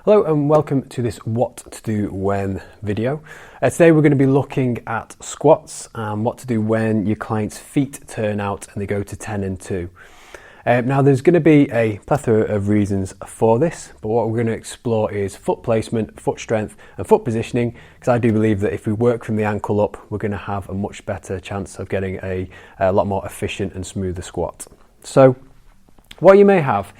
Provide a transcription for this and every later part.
Hello and welcome to this what to do when video. Today we're going to be looking at squats and what to do when your client's feet turn out and they go to 10 and 2. Now there's going to be a plethora of reasons for this, but what we're going to explore is foot placement, foot strength and foot positioning, because I do believe that if we work from the ankle up, we're going to have a much better chance of getting a lot more efficient and smoother squat. So what you may have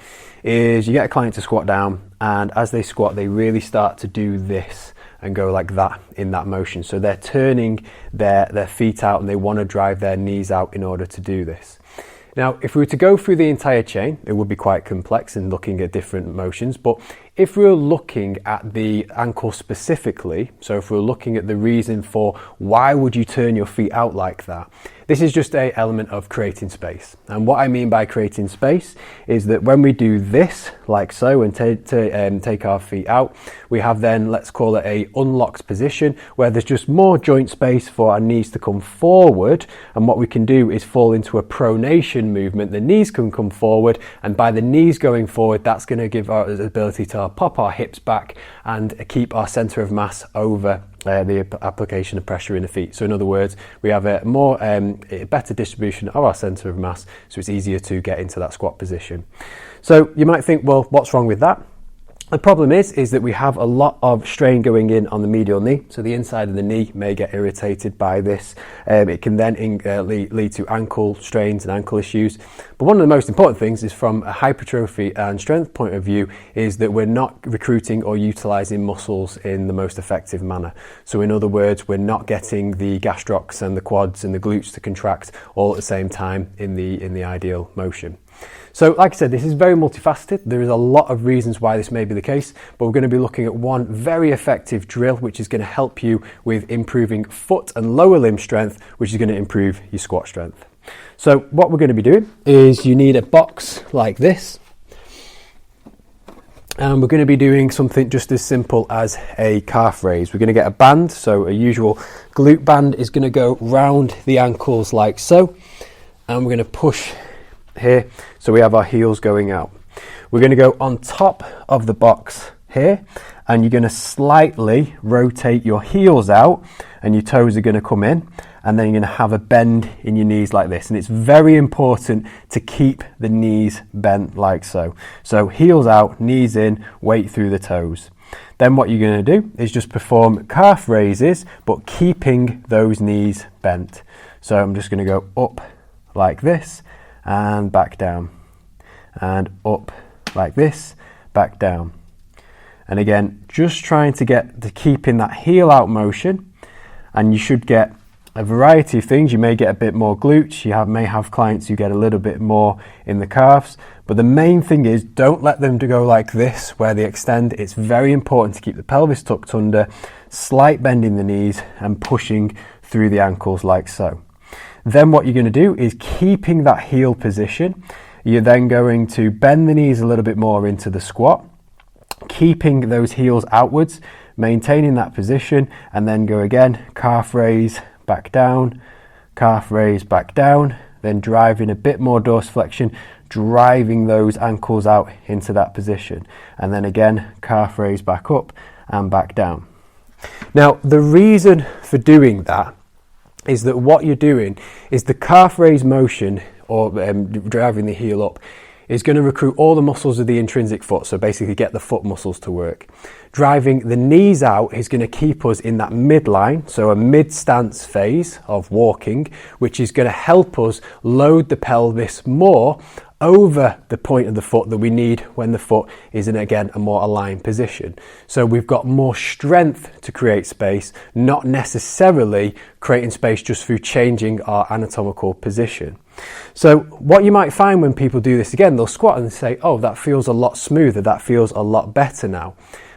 is you get a client to squat down, and as they squat they really start to do this and go like that in that motion. So they're turning their feet out and they want to drive their knees out in order to do this. Now if we were to go through the entire chain, it would be quite complex in looking at different motions, but if we were looking at the ankle specifically, so if we were looking at the reason for why would you turn your feet out like that, this is just an element of creating space. And what I mean by creating space is that when we do this, like so, and take our feet out, we have then, let's call it a unlocked position, where there's just more joint space for our knees to come forward. And what we can do is fall into a pronation movement. The knees can come forward, and by the knees going forward, that's going to give us the ability to pop our hips back and keep our center of mass over the application of pressure in the feet. So in other words, we have a better distribution of our center of mass, so it's easier to get into that squat position. So you might think, well, what's wrong with that? The problem is that we have a lot of strain going in on the medial knee, so the inside of the knee may get irritated by this. It can then lead to ankle strains and ankle issues. But one of the most important things is, from a hypertrophy and strength point of view, is that we're not recruiting or utilizing muscles in the most effective manner. So in other words, we're not getting the gastrocs and the quads and the glutes to contract all at the same time in the ideal motion. So like I said, this is very multifaceted. There is a lot of reasons why this may be the case, but we're going to be looking at one very effective drill which is going to help you with improving foot and lower limb strength, which is going to improve your squat strength. So what we're going to be doing is, you need a box like this, and we're going to be doing something just as simple as a calf raise. We're going to get a band, so a usual glute band is going to go round the ankles like so, and we're going to push here, so we have our heels going out. We're going to go on top of the box here, and you're going to slightly rotate your heels out and your toes are going to come in, and then you're going to have a bend in your knees like this. And it's very important to keep the knees bent like so. So heels out, knees in, weight through the toes. Then what you're going to do is just perform calf raises, but keeping those knees bent. So I'm just going to go up like this and back down, and up like this, back down. And again, just trying to get to keeping that heel out motion, and you should get a variety of things. You may get a bit more glutes, may have clients who get a little bit more in the calves, but the main thing is, don't let them go like this where they extend. It's very important to keep the pelvis tucked under, slight bend in the knees and pushing through the ankles like so. Then what you're going to do is, keeping that heel position, you're then going to bend the knees a little bit more into the squat, keeping those heels outwards, maintaining that position, and then go again, calf raise, back down, calf raise, back down, then driving a bit more dorsiflexion, driving those ankles out into that position, and then again, calf raise back up and back down. Now, the reason for doing that is that what you're doing is the calf raise motion, or driving the heel up, is going to recruit all the muscles of the intrinsic foot, so basically get the foot muscles to work. Driving the knees out is going to keep us in that midline, so a mid-stance phase of walking, which is going to help us load the pelvis more over the point of the foot that we need when the foot is in, again, a more aligned position. So we've got more strength to create space, not necessarily creating space just through changing our anatomical position. So what you might find when people do this, again, they'll squat and say, oh, that feels a lot smoother, that feels a lot better now.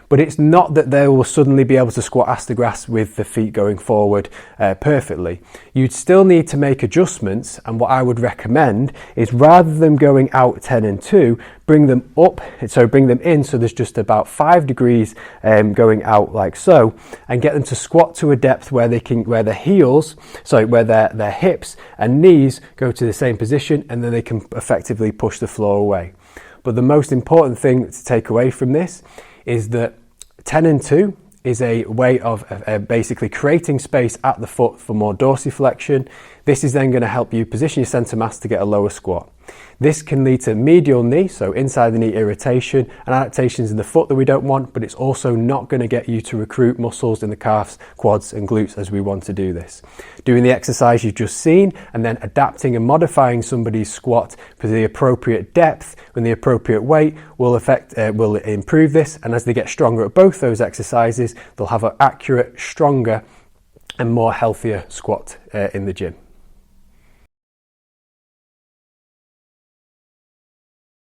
But it's not that they will suddenly be able to squat ass to grass with the feet going forward perfectly. You'd still need to make adjustments, and what I would recommend is, rather than going out 10 and 2, bring them up, so bring them in so there's just about 5 degrees going out like so, and get them to squat to a depth where their hips and knees go to the same position, and then they can effectively push the floor away. But the most important thing to take away from this is that 10 and 2 is a way of basically creating space at the foot for more dorsiflexion. This is then going to help you position your centre mass to get a lower squat. This can lead to medial knee, so inside the knee irritation and adaptations in the foot that we don't want, but it's also not going to get you to recruit muscles in the calves, quads and glutes as we want to do this. Doing the exercise you've just seen and then adapting and modifying somebody's squat for the appropriate depth and the appropriate weight will improve this, and as they get stronger at both those exercises, they'll have an accurate, stronger and more healthier squat in the gym.